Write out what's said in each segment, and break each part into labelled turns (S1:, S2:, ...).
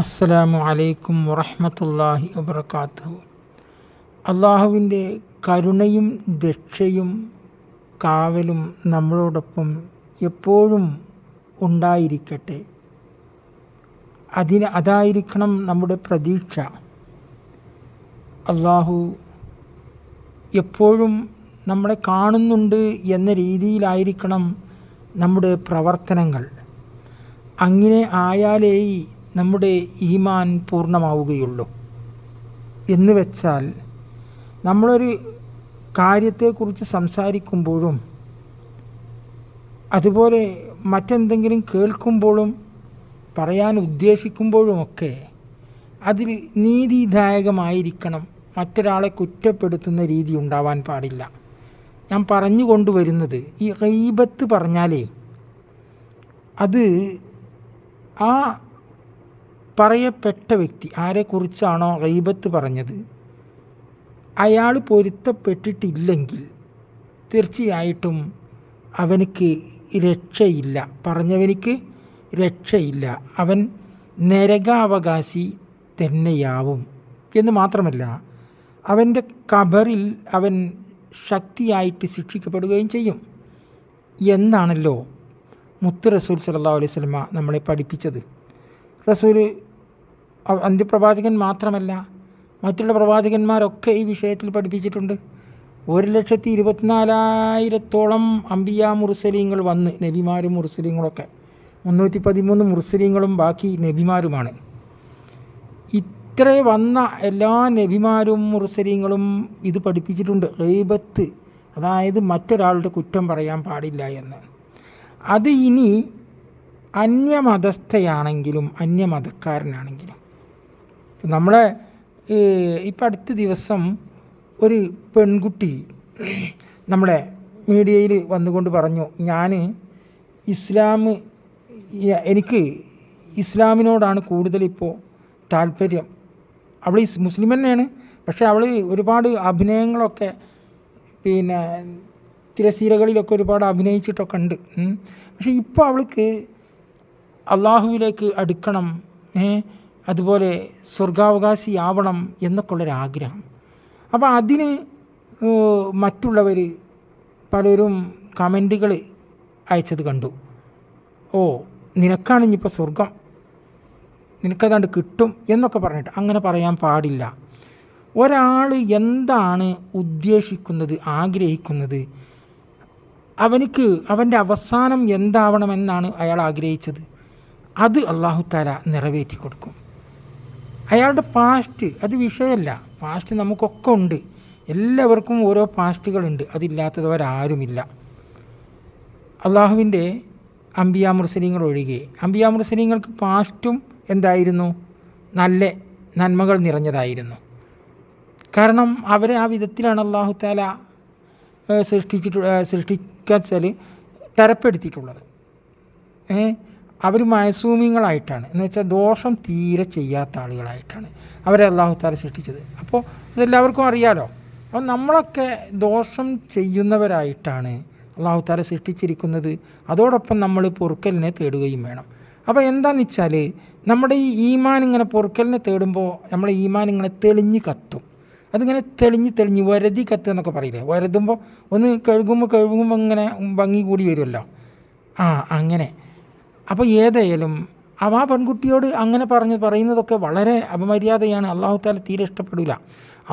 S1: അസ്സലാമു അലൈക്കും വറഹ്മത്തുള്ളാഹി വബറകാതുഹു. അള്ളാഹുവിൻ്റെ കരുണയും രക്ഷയും കാവലും നമ്മളോടൊപ്പം എപ്പോഴും ഉണ്ടായിരിക്കട്ടെ. അതായിരിക്കണം നമ്മുടെ പ്രതീക്ഷ. അള്ളാഹു എപ്പോഴും നമ്മളെ കാണുന്നുണ്ട് എന്ന രീതിയിലായിരിക്കണം നമ്മുടെ പ്രവർത്തനങ്ങൾ. അങ്ങനെ ആയാലേ നമ്മുടെ ഈമാൻ പൂർണ്ണമാവുകയുള്ളൂ. എന്ന് വെച്ചാൽ നമ്മളൊരു കാര്യത്തെക്കുറിച്ച് സംസാരിക്കുമ്പോഴും അതുപോലെ മറ്റെന്തെങ്കിലും കേൾക്കുമ്പോഴും പറയാൻ ഉദ്ദേശിക്കുമ്പോഴുമൊക്കെ അതിൽ നീതിദായകമായിരിക്കണം. മറ്റൊരാളെ കുറ്റപ്പെടുത്തുന്ന രീതി ഉണ്ടാവാൻ പാടില്ല. ഞാൻ പറഞ്ഞു കൊണ്ടുവരുന്നത് ഈ ഗീബത്ത് പറഞ്ഞാലേ അത് ആ പറയപ്പെട്ട വ്യക്തി ആരെക്കുറിച്ചാണോ ഗീബത്ത് പറഞ്ഞത് അയാൾ പൊരുത്തപ്പെട്ടിട്ടില്ലെങ്കിൽ തീർച്ചയായിട്ടും അവനക്ക് രക്ഷയില്ല, പറഞ്ഞവനിക്ക് രക്ഷയില്ല. അവൻ നരകാവകാശി തന്നെയാവും. എന്ന് മാത്രമല്ല, അവൻ്റെ ഖബറിൽ അവൻ ശക്തിയായിട്ട് ശിക്ഷിക്കപ്പെടുകയും ചെയ്യും എന്നാണല്ലോ മുത്ത് റസൂൽ സല്ലല്ലാഹു അലൈഹി വസല്ലമ നമ്മളെ പഠിപ്പിച്ചത്. റസൂൽ അന്ത്യപ്രവാചകൻ മാത്രമല്ല, മറ്റുള്ള പ്രവാചകന്മാരൊക്കെ ഈ വിഷയത്തിൽ പഠിപ്പിച്ചിട്ടുണ്ട്. 1,24,000 അംബിയാ മുർസലീങ്ങൾ വന്ന്, നബിമാരും മുർസലീങ്ങളൊക്കെ 313 മുർസലീങ്ങളും ബാക്കി നബിമാരുമാണ്. ഇത്ര വന്ന എല്ലാ നബിമാരും മുർസലീങ്ങളും ഇത് പഠിപ്പിച്ചിട്ടുണ്ട്. ഗീബത്ത്, അതായത് മറ്റൊരാളുടെ കുറ്റം പറയാൻ പാടില്ല എന്ന്. അത് ഇനി അന്യമതസ്ഥയാണെങ്കിലും അന്യമതക്കാരനാണെങ്കിലും. നമ്മളെ ഇപ്പം അടുത്ത ദിവസം ഒരു പെൺകുട്ടി നമ്മളെ മീഡിയയിൽ വന്നുകൊണ്ട് പറഞ്ഞു, എനിക്ക് ഇസ്ലാമിനോടാണ് കൂടുതലിപ്പോൾ താല്പര്യം. അവൾ മുസ്ലിം തന്നെയാണ്, പക്ഷേ അവൾ ഒരുപാട് അഭിനയങ്ങളൊക്കെ തിരശീലകളിലൊക്കെ ഒരുപാട് അഭിനയിച്ചിട്ടൊക്കെ ഉണ്ട്. പക്ഷേ ഇപ്പോൾ അവൾക്ക് അള്ളാഹുവിലേക്ക് അടുക്കണം, അതുപോലെ സ്വർഗാവകാശിയാവണം എന്നൊക്കെ ഉള്ളൊരാഗ്രഹം. അപ്പോൾ അതിന് മറ്റുള്ളവർ പലരും കമൻറ്റുകൾ അയച്ചത് കണ്ടു. നിനക്കാണ് ഇനിയിപ്പോൾ സ്വർഗം, നിനക്കതാണ്ട് കിട്ടും എന്നൊക്കെ പറഞ്ഞിട്ട്. അങ്ങനെ പറയാൻ പാടില്ല. ഒരാൾ എന്താണ് ഉദ്ദേശിക്കുന്നത്, ആഗ്രഹിക്കുന്നത്, അവൻ്റെ അവസാനം എന്താവണമെന്നാണ് അയാൾ ആഗ്രഹിച്ചത്, അത് അല്ലാഹു തആല നിറവേറ്റി കൊടുക്കും. അയാളുടെ പാസ്റ്റ് അത് വിഷയമല്ല. പാസ്റ്റ് നമുക്കൊക്കെ ഉണ്ട്, എല്ലാവർക്കും ഓരോ പാസ്റ്റുകളുണ്ട്, അതില്ലാത്തവരാരുമില്ല. അള്ളാഹുവിൻ്റെ അംബിയാ മുർസലീങ്ങൾ ഒഴികെ അംബിയാ മുർസലീങ്ങൾക്ക് പാസ്റ്റും എന്തായിരുന്നു? നല്ല നന്മകൾ നിറഞ്ഞതായിരുന്നു. അവരെ ആ വിധത്തിലാണ് അല്ലാഹു തആല സൃഷ്ടിക്കാച്ചാൽ തരപ്പെടുത്തിയിട്ടുള്ളത്. അവർ മഅസൂമിങ്ങളായിട്ടാണ്, എന്ന് വെച്ചാൽ ദോഷം തീരെ ചെയ്യാത്ത ആളുകളായിട്ടാണ് അവരെ അല്ലാഹു തആല സൃഷ്ടിച്ചത്. അപ്പോൾ അതെല്ലാവർക്കും അറിയാലോ. അപ്പോൾ നമ്മളൊക്കെ ദോഷം ചെയ്യുന്നവരായിട്ടാണ് അല്ലാഹു തആല സൃഷ്ടിച്ചിരിക്കുന്നത്. അതോടൊപ്പം നമ്മൾ പൊറുക്കലിനെ തേടുകയും വേണം. അപ്പോൾ എന്താണെന്ന് വെച്ചാൽ നമ്മുടെ ഈ ഈമാൻ ഇങ്ങനെ പൊറുക്കലിനെ തേടുമ്പോൾ നമ്മുടെ ഈമാൻ ഇങ്ങനെ തെളിഞ്ഞ് കത്തും. അതിങ്ങനെ തെളിഞ്ഞ് വരതി കത്തുക എന്നൊക്കെ പറയില്ലേ, വരതുമ്പോൾ ഒന്ന് കഴുകുമ്പോൾ ഇങ്ങനെ ഭംഗി കൂടി വരുമല്ലോ, അങ്ങനെ. അപ്പോൾ ഏതായാലും ആ പെൺകുട്ടിയോട് അങ്ങനെ പറയുന്നതൊക്കെ വളരെ അപമര്യാദയാണ്. അല്ലാഹു തആല തീരെ ഇഷ്ടപ്പെടില്ല.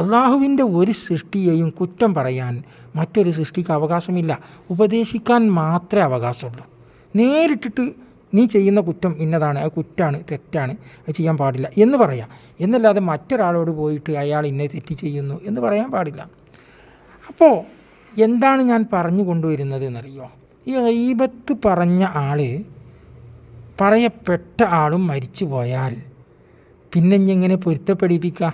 S1: അള്ളാഹുവിൻ്റെ ഒരു സൃഷ്ടിയെയും കുറ്റം പറയാൻ മറ്റൊരു സൃഷ്ടിക്ക് അവകാശമില്ല. ഉപദേശിക്കാൻ മാത്രമേ അവകാശമുള്ളൂ. നേരിട്ടിട്ട് നീ ചെയ്യുന്ന കുറ്റം ഇന്നതാണ്, അത് കുറ്റാണ്, തെറ്റാണ്, അത് ചെയ്യാൻ പാടില്ല എന്ന് പറയാം. എന്നല്ലാതെ മറ്റൊരാളോട് പോയിട്ട് അയാൾ ഇന്നെ തെറ്റ് ചെയ്യുന്നു എന്ന് പറയാൻ പാടില്ല. അപ്പോൾ എന്താണ് ഞാൻ പറഞ്ഞു കൊണ്ടുവരുന്നത് എന്നറിയോ? ഈ ഗീബത്ത് പറഞ്ഞ പറയപ്പെട്ട ആളും മരിച്ചു പോയാൽ പിന്നെ എങ്ങനെ പൊരുത്തപ്പെടിപ്പിക്കുക?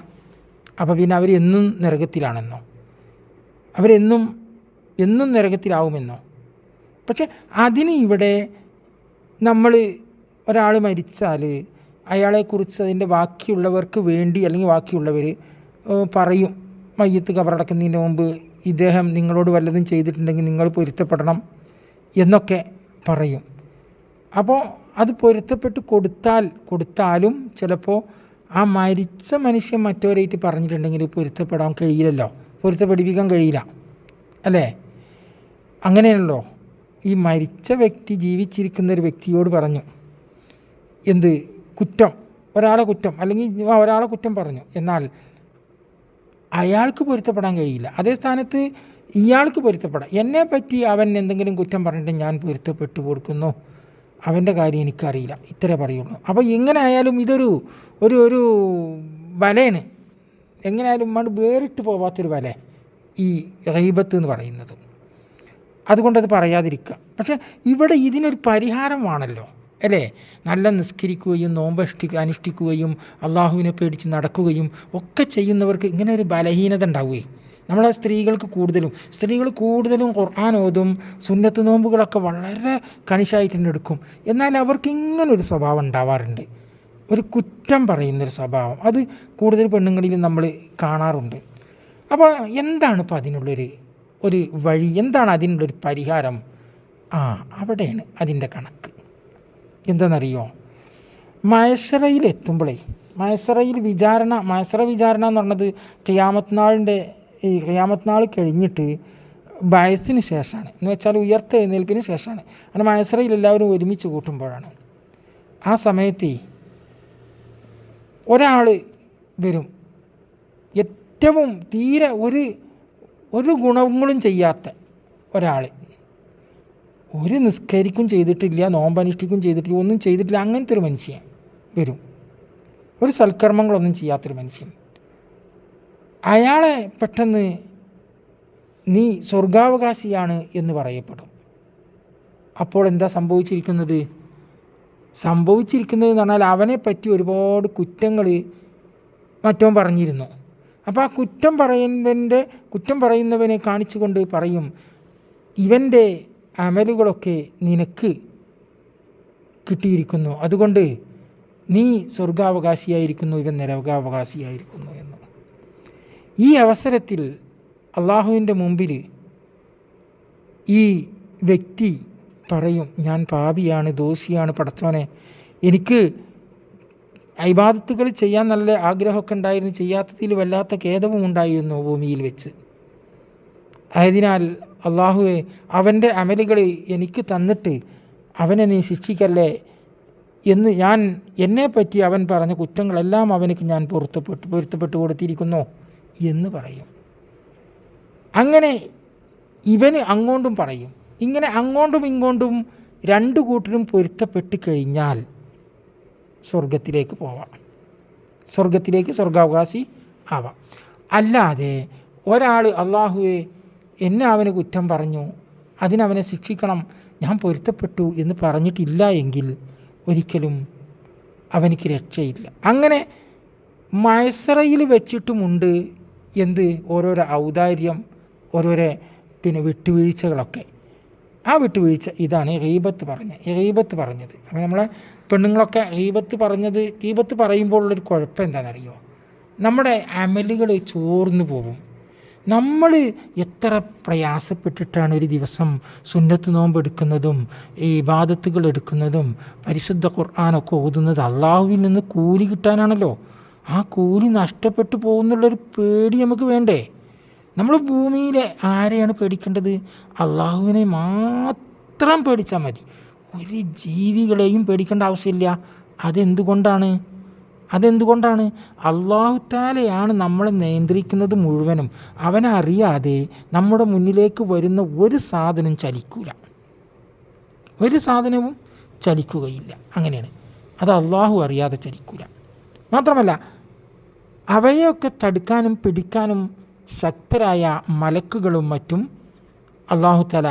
S1: അപ്പോൾ പിന്നെ അവരെന്നും നരകത്തിലാണെന്നോ? അവരെന്നും നരകത്തിലാവുമെന്നോ? പക്ഷെ അതിന് ഇവിടെ നമ്മൾ ഒരാൾ മരിച്ചാൽ അയാളെക്കുറിച്ച് അതിൻ്റെ ബാക്കിയുള്ളവർക്ക് വേണ്ടി, അല്ലെങ്കിൽ ബാക്കിയുള്ളവർ പറയും, മയ്യത്ത് ഖബറടക്കുന്നതിന് മുമ്പ് ഇദ്ദേഹം നിങ്ങളോട് വല്ലതും ചെയ്തിട്ടുണ്ടെങ്കിൽ നിങ്ങൾ പൊരുത്തപ്പെടണം എന്നൊക്കെ പറയും. അപ്പോൾ അത് പൊരുത്തപ്പെട്ട് കൊടുത്താലും ചിലപ്പോൾ ആ മരിച്ച മനുഷ്യൻ മറ്റവരായിട്ട് പറഞ്ഞിട്ടുണ്ടെങ്കിൽ പൊരുത്തപ്പെടാൻ കഴിയില്ലല്ലോ, പൊരുത്തപ്പെടിപ്പിക്കാൻ കഴിയില്ല അല്ലേ? അങ്ങനെയാണല്ലോ. ഈ മരിച്ച വ്യക്തി ജീവിച്ചിരിക്കുന്ന ഒരു വ്യക്തിയോട് പറഞ്ഞു എന്ത് കുറ്റം, ഒരാളെ കുറ്റം അല്ലെങ്കിൽ ഒരാളെ കുറ്റം പറഞ്ഞു, എന്നാൽ അയാൾക്ക് പൊരുത്തപ്പെടാൻ കഴിയില്ല. അതേ സ്ഥാനത്ത് ഇയാൾക്ക് പൊരുത്തപ്പെടാം. എന്നെപ്പറ്റി അവൻ എന്തെങ്കിലും കുറ്റം പറഞ്ഞിട്ട് ഞാൻ പൊരുത്തപ്പെട്ടു കൊടുക്കുന്നു, അവൻ്റെ കാര്യം എനിക്കറിയില്ല, ഇത്രേ പറയുള്ളൂ. അപ്പോൾ എങ്ങനെ ആയാലും ഇതൊരു ഒരു ഒരു വലയാണ്, എങ്ങനെയായാലും മണ് വേറിട്ട് പോവാത്തൊരു വല ഈ ഗീബത്ത് എന്ന് പറയുന്നത്. അതുകൊണ്ടത് പറയാതിരിക്കുക. പക്ഷേ ഇവിടെ ഇതിനൊരു പരിഹാരമാണല്ലോ അല്ലേ? നല്ല നിസ്കരിക്കുകയും നോമ്പ് അനുഷ്ഠിക്കുകയും അള്ളാഹുവിനെ പേടിച്ച് നടക്കുകയും ഒക്കെ ചെയ്യുന്നവർക്ക് ഇങ്ങനെ ഒരു ബലഹീനത ഉണ്ടാവുകയും നമ്മളെ സ്ത്രീകൾ കൂടുതലും ഖുർആൻ ഓതും, സുന്നത്ത് നോമ്പുകളൊക്കെ വളരെ കണിശായിട്ട് തന്നെ എടുക്കും. എന്നാൽ അവർക്ക് ഇങ്ങനൊരു സ്വഭാവം ഉണ്ടാവാറുണ്ട്, ഒരു കുറ്റം പറയുന്നൊരു സ്വഭാവം. അത് കൂടുതൽ പെണ്ണുങ്ങളിൽ നമ്മൾ കാണാറുണ്ട്. അപ്പോൾ എന്താണ് ഇപ്പോൾ അതിനുള്ളൊരു വഴി, എന്താണ് അതിനുള്ളൊരു പരിഹാരം? അവിടെയാണ് അതിൻ്റെ കണക്ക്. എന്താണെന്നറിയോ? മഹ്ശറയിലെത്തുമ്പോഴേ മഹ്ശറ വിചാരണ എന്ന് പറഞ്ഞത് ഖിയാമത്ത് നാൾ കഴിഞ്ഞിട്ട് ബഅസിന് ശേഷമാണ്, എന്ന് വെച്ചാൽ ഉയർത്തെഴുന്നേൽപ്പിന് ശേഷമാണ്. അങ്ങനെ മഹ്ശറയിൽ എല്ലാവരും ഒരുമിച്ച് കൂട്ടുമ്പോഴാണ്. ആ സമയത്ത് ഒരാൾ വരും, ഏറ്റവും തീരെ ഒരു ഗുണങ്ങളും ചെയ്യാത്ത ഒരാൾ, ഒരു നിസ്കരിക്കും ചെയ്തിട്ടില്ല, നോമ്പനുഷ്ഠിക്കും ചെയ്തിട്ടില്ല, ഒന്നും ചെയ്തിട്ടില്ല, അങ്ങനത്തെ ഒരു മനുഷ്യൻ വരും, ഒരു സൽക്കർമ്മങ്ങളൊന്നും ചെയ്യാത്തൊരു മനുഷ്യൻ. അയാളെ പെട്ടെന്ന് നീ സ്വർഗാവകാശിയാണ് എന്ന് പറയപ്പെടും. അപ്പോൾ എന്താ സംഭവിച്ചിരിക്കുന്നത് എന്ന് പറഞ്ഞാൽ അവനെപ്പറ്റി ഒരുപാട് കുറ്റങ്ങൾ മറ്റവൻ പറഞ്ഞിരുന്നു. അപ്പോൾ ആ കുറ്റം പറയുന്നവനെ കാണിച്ചുകൊണ്ട് പറയും, ഇവൻ്റെ അമലുകളൊക്കെ നിനക്ക് കിട്ടിയിരിക്കുന്നു, അതുകൊണ്ട് നീ സ്വർഗാവകാശിയായിരിക്കുന്നു, ഇവൻ നരകാവകാശിയായിരിക്കുന്നു എന്ന്. ഈ അവസരത്തിൽ അള്ളാഹുവിൻ്റെ മുമ്പിൽ ഈ വ്യക്തി പറയും, ഞാൻ പാപിയാണ്, ദോഷിയാണ്, പടച്ചോനെ, എനിക്ക് ഇബാദത്തുകൾ ചെയ്യാൻ നല്ല ആഗ്രഹമൊക്കെ ഉണ്ടായിരുന്നു, ചെയ്യാത്തതിൽ വല്ലാത്ത ഖേദവും ഉണ്ടായിരുന്നു ഭൂമിയിൽ വെച്ച്. ആയതിനാൽ അള്ളാഹുവെ, അവൻ്റെ അമലുകൾ എനിക്ക് തന്നിട്ട് അവനെ നീ ശിക്ഷിക്കല്ലേ എന്ന് എന്നെപ്പറ്റി അവൻ പറഞ്ഞ കുറ്റങ്ങളെല്ലാം അവനക്ക് ഞാൻ പൊരുത്തപ്പെട്ടു കൊടുത്തിരിക്കുന്നു എന്ന് പറയും. അങ്ങനെ ഇവന് അങ്ങോട്ടും പറയും. ഇങ്ങനെ അങ്ങോട്ടും ഇങ്ങോട്ടും രണ്ടു കൂട്ടരും പൊരുത്തപ്പെട്ട് കഴിഞ്ഞാൽ സ്വർഗത്തിലേക്ക് പോവാം, സ്വർഗാവകാശി ആവാം. അല്ലാതെ ഒരാൾ അള്ളാഹുവെ എന്നെ അവന് കുറ്റം പറഞ്ഞു, അതിനവനെ ശിക്ഷിക്കണം, ഞാൻ പൊരുത്തപ്പെട്ടു എന്ന് പറഞ്ഞിട്ടില്ല എങ്കിൽ ഒരിക്കലും അവനിക്ക് രക്ഷയില്ല. അങ്ങനെ മഹ്ശറയിൽ വെച്ചിട്ടുമുണ്ട് ഓരോരോ ഔദാര്യം, ഓരോരോ വിട്ടുവീഴ്ചകളൊക്കെ. ആ വിട്ടുവീഴ്ച ഇതാണ് ഗീബത്ത് പറഞ്ഞത്. അപ്പോൾ നമ്മളെ പെണ്ണുങ്ങളൊക്കെ ഗീബത്ത് പറയുമ്പോൾ ഉള്ളൊരു കുഴപ്പം എന്താണെന്നറിയോ? നമ്മുടെ അമലുകൾ ചോർന്നു പോകും. നമ്മൾ എത്ര പ്രയാസപ്പെട്ടിട്ടാണ് ഒരു ദിവസം സുന്നത്ത് നോമ്പ് എടുക്കുന്നതും ഈ ഇബാദത്തുകൾ എടുക്കുന്നതും പരിശുദ്ധ ഖുർആനൊക്കെ ഓതുന്നത് അള്ളാഹുവിൽ നിന്ന് കൂലി കിട്ടാനാണല്ലോ. ആ കൂലി നഷ്ടപ്പെട്ടു പോകുന്നുള്ളൊരു പേടി നമുക്ക് വേണ്ടേ? നമ്മൾ ഭൂമിയിലെ ആരെയാണ് പേടിക്കേണ്ടത്? അള്ളാഹുവിനെ മാത്രം പേടിച്ചാൽ മതി, ഒരു ജീവികളെയും പേടിക്കേണ്ട ആവശ്യമില്ല. അതെന്തുകൊണ്ടാണ്? അല്ലാഹു തആലയാണ് നമ്മളെ നിയന്ത്രിക്കുന്നത് മുഴുവനും. അവനറിയാതെ നമ്മുടെ മുന്നിലേക്ക് വരുന്ന ഒരു സാധനവും ചലിക്കുകയില്ല. അങ്ങനെയാണ്, അത് അള്ളാഹു അറിയാതെ ചലിക്കൂല. മാത്രമല്ല അവയൊക്കെ തടുക്കാനും പിടിക്കാനും ശക്തരായ മലക്കുകളും മറ്റും അല്ലാഹു തആല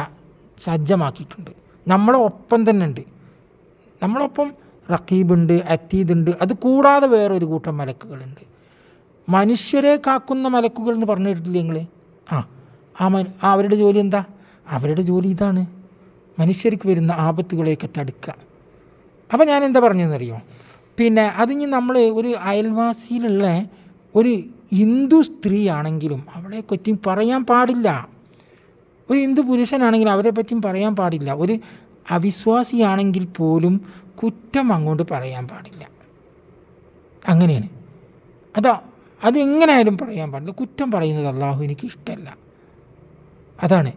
S1: സജ്ജമാക്കിയിട്ടുണ്ട്. നമ്മളെ ഒപ്പം തന്നെ ഉണ്ട്. നമ്മളൊപ്പം റഖീബുണ്ട്, അത്തീദുണ്ട്. അത് കൂടാതെ വേറൊരു കൂട്ടം മലക്കുകളുണ്ട്. മനുഷ്യരെ കാക്കുന്ന മലക്കുകൾ എന്ന് പറഞ്ഞിട്ടില്ലേ നിങ്ങൾ? അവരുടെ ജോലി എന്താ? അവരുടെ ജോലി ഇതാണ്, മനുഷ്യർക്ക് വരുന്ന ആപത്തുകളെയൊക്കെ തടുക്കുക. അപ്പോൾ ഞാൻ എന്താ പറഞ്ഞതെന്നറിയോ? അതിന് നമ്മൾ ഒരു അയൽവാസിയിലുള്ള ഒരു ഹിന്ദു സ്ത്രീ ആണെങ്കിലും അവളെ പറ്റിയും പറയാൻ പാടില്ല. ഒരു ഹിന്ദു പുരുഷനാണെങ്കിലും അവരെ പറ്റിയും പറയാൻ പാടില്ല. ഒരു അവിശ്വാസിയാണെങ്കിൽ പോലും കുറ്റം അങ്ങോട്ട് പറയാൻ പാടില്ല. അങ്ങനെയാണ്. അതെങ്ങനെയായാലും പറയാൻ പാടില്ല. കുറ്റം പറയുന്നത് അള്ളാഹുവിനിക്ക് ഇഷ്ടമല്ല. അതാണ്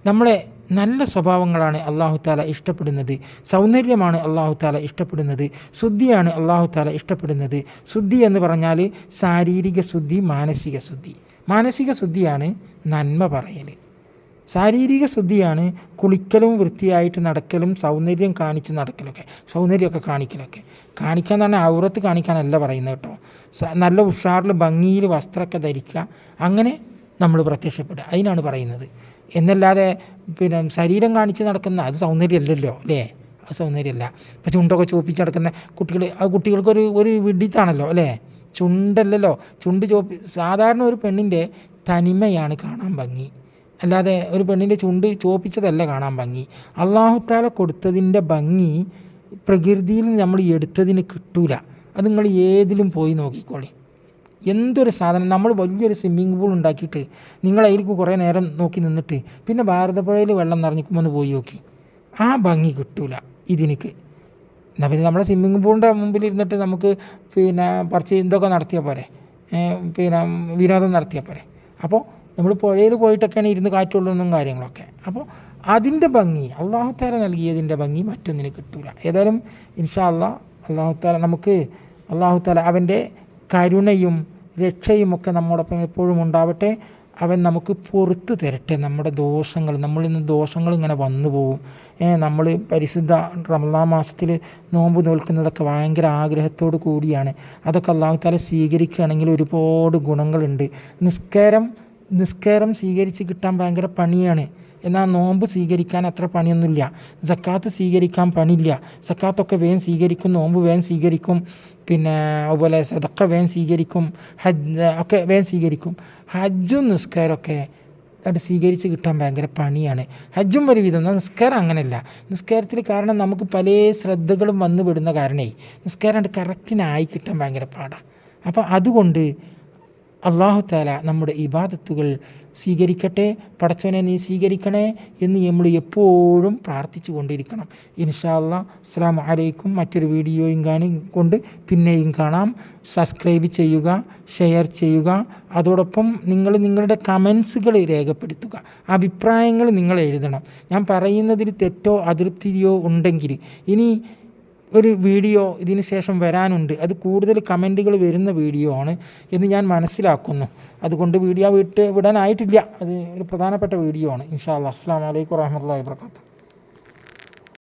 S1: നമ്മളെ നല്ല സ്വഭാവങ്ങളാണ് അള്ളാഹു താല ഇഷ്ടപ്പെടുന്നത്. സൗന്ദര്യമാണ് അള്ളാഹു താല ഇഷ്ടപ്പെടുന്നത്. ശുദ്ധിയാണ് അള്ളാഹു താല ഇഷ്ടപ്പെടുന്നത്. ശുദ്ധി എന്ന് പറഞ്ഞാൽ ശാരീരിക ശുദ്ധി, മാനസിക ശുദ്ധി. മാനസിക ശുദ്ധിയാണ് നന്മ പറയൽ. ശാരീരിക ശുദ്ധിയാണ് കുളിക്കലും വൃത്തിയായിട്ട് നടക്കലും സൗന്ദര്യം കാണിച്ച് നടക്കലൊക്കെ, സൗന്ദര്യമൊക്കെ കാണിക്കലൊക്കെ. കാണിക്കാൻ തന്നെ ഔറത്ത് കാണിക്കാനല്ല പറയുന്നത് കേട്ടോ. നല്ല ഉഷാറിൽ ഭംഗിയിൽ വസ്ത്രമൊക്കെ ധരിക്കുക, അങ്ങനെ നമ്മൾ പ്രത്യക്ഷപ്പെടുക, അതിനാണ് പറയുന്നത്. എന്നല്ലാതെ ശരീരം കാണിച്ച് നടക്കുന്ന അത് സൗന്ദര്യമല്ലല്ലോ അല്ലേ? അത് സൗന്ദര്യമല്ല. ഇപ്പോൾ ചുണ്ടൊക്കെ ചോപ്പിച്ച് നടക്കുന്ന കുട്ടികൾക്കൊരു വിഡിത്താണല്ലോ അല്ലേ? ചുണ്ടല്ലല്ലോ, ചുണ്ട് സാധാരണ ഒരു പെണ്ണിൻ്റെ തനിമയാണ് കാണാൻ ഭംഗി, അല്ലാതെ ഒരു പെണ്ണിൻ്റെ ചുണ്ട് ചോപ്പിച്ചതല്ല കാണാൻ ഭംഗി. അള്ളാഹുത്താല കൊടുത്തതിൻ്റെ ഭംഗി പ്രകൃതിയിൽ നമ്മൾ എടുത്തതിന് കിട്ടൂല. അത് നിങ്ങൾ ഏതിലും പോയി നോക്കിക്കോളി. എന്തൊരു സാധനം, നമ്മൾ വലിയൊരു സ്വിമ്മിങ് പൂൾ ഉണ്ടാക്കിയിട്ട് നിങ്ങൾ അതിലേക്ക് കുറേ നേരം നോക്കി നിന്നിട്ട് പിന്നെ ഭാരതപ്പുഴയിൽ വെള്ളം നിറഞ്ഞിക്കുമ്പോൾ പോയി നോക്കി, ആ ഭംഗി കിട്ടൂല ഇതിനക്ക്. എന്നാൽ പിന്നെ നമ്മുടെ സ്വിമ്മിങ് പൂളിൻ്റെ മുമ്പിൽ ഇരുന്നിട്ട് നമുക്ക് കുറച്ച് ഇതൊക്കെ നടത്തിയാൽ പോരെ, വിനോദം നടത്തിയാൽ പോരെ. അപ്പോൾ നമ്മൾ പുഴയിൽ പോയിട്ടൊക്കെയാണ് ഇരുന്ന് കാറ്റുള്ളതും കാര്യങ്ങളൊക്കെ. അപ്പോൾ അതിൻ്റെ ഭംഗി അള്ളാഹുത്താല നൽകിയതിൻ്റെ ഭംഗി മറ്റൊന്നിന് കിട്ടൂല. ഏതായാലും ഇൻഷാ അല്ലാഹ് അള്ളാഹുത്താല നമുക്ക് അള്ളാഹുത്താല അവൻ്റെ കരുണയും രക്ഷയും ഒക്കെ നമ്മോടൊപ്പം എപ്പോഴും ഉണ്ടാവട്ടെ. അവൻ നമുക്ക് പുറത്ത് തരട്ടെ നമ്മുടെ ദോഷങ്ങൾ. നമ്മളിൽ നിന്ന് ദോഷങ്ങൾ ഇങ്ങനെ വന്നു പോവും. നമ്മൾ പരിശുദ്ധ റമളാൻ മാസത്തിൽ നോമ്പ് നോൽക്കുന്നതൊക്കെ ഭയങ്കര ആഗ്രഹത്തോടു കൂടിയാണ്. അതൊക്കെ അല്ലാഹു തആല സ്വീകരിക്കുകയാണെങ്കിൽ ഒരുപാട് ഗുണങ്ങളുണ്ട്. നിസ്കാരം സ്വീകരിച്ച് കിട്ടാൻ ഭയങ്കര പണിയാണ്. എന്നാൽ നോമ്പ് സ്വീകരിക്കാൻ അത്ര പണിയൊന്നുമില്ല. സക്കാത്ത് സ്വീകരിക്കാൻ പണിയില്ല. സക്കാത്തൊക്കെ വേഗം സ്വീകരിക്കും, നോമ്പ് വേഗം സ്വീകരിക്കും, അതുപോലെ സദക്ക വേഗം സ്വീകരിക്കും, ഹജ്ജ് ഒക്കെ വേഗം സ്വീകരിക്കും. ഹജ്ജും നിസ്കാരമൊക്കെ അത് സ്വീകരിച്ച് കിട്ടാൻ ഭയങ്കര പണിയാണ്. ഹജ്ജും ഒരുവിധം, നിസ്കാരം അങ്ങനെയല്ല. നിസ്കാരത്തിൽ കാരണം നമുക്ക് പല ശ്രദ്ധകളും വന്നു പെടുന്ന കാരണേ നിസ്കാരം കറക്റ്റിനായി കിട്ടാൻ ഭയങ്കര പാടാണ്. അപ്പോൾ അതുകൊണ്ട് അല്ലാഹു തആല നമ്മുടെ ഇബാദത്തുകൾ സ്വീകരിക്കട്ടെ. പടച്ചോനെ നീ സ്വീകരിക്കണേ എന്ന് നമ്മൾ എപ്പോഴും പ്രാർത്ഥിച്ചു കൊണ്ടിരിക്കണം. ഇൻഷാ അല്ലാഹ്. അസ്സലാമു അലൈക്കും. മറ്റൊരു വീഡിയോയും കൊണ്ട് പിന്നെയും കാണാം. സബ്സ്ക്രൈബ് ചെയ്യുക, ഷെയർ ചെയ്യുക. അതോടൊപ്പം നിങ്ങളുടെ കമൻസുകൾ രേഖപ്പെടുത്തുക, അഭിപ്രായങ്ങൾ നിങ്ങൾ എഴുതണം. ഞാൻ പറയുന്നതിൽ തെറ്റോ അതൃപ്തിയോ ഉണ്ടെങ്കിൽ ഇനി ഒരു വീഡിയോ ഇതിന് ശേഷം വരാനുണ്ട്. അത് കൂടുതൽ കമൻറ്റുകൾ വരുന്ന വീഡിയോ ആണ് എന്ന് ഞാൻ മനസ്സിലാക്കുന്നു. അതുകൊണ്ട് വീഡിയോ വിടാനായിട്ടില്ല. അത് ഒരു പ്രധാനപ്പെട്ട വീഡിയോ ആണ്. ഇൻഷാ അല്ലാഹ്. അസ്സലാമു അലൈക്കും വറഹ്മത്തുള്ളാഹി വബറകാതുഹു.